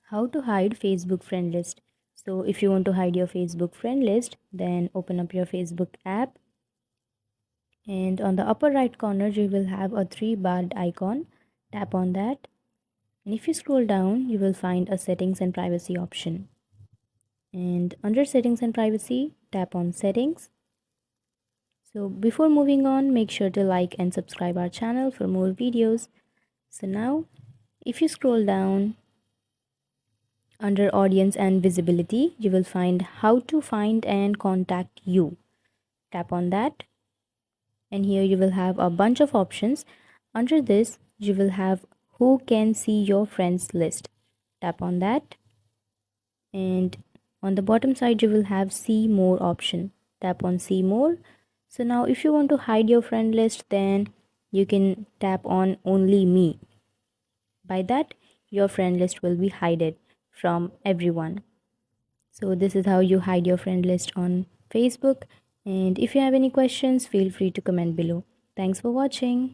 How to hide Facebook friend list. So if you want to hide your Facebook friend list, then open up your Facebook app, and on the upper right corner you will have a three-barred icon. Tap on that, and if you scroll down you will find a settings and privacy option, and under settings and privacy tap on settings. So before moving on, make sure to like and subscribe our channel for more videos. So now if you scroll down, under audience and visibility, you will find how to find and contact you. Tap on that, and here you will have a bunch of options. Under this, you will have who can see your friends list. Tap on that, and on the bottom side, you will have see more option. Tap on see more. So now, if you want to hide your friend list, then you can tap on only me. By that, your friend list will be hidden from everyone. So this is how you hide your friend list on Facebook. And if you have any questions, feel free to comment below. Thanks for watching.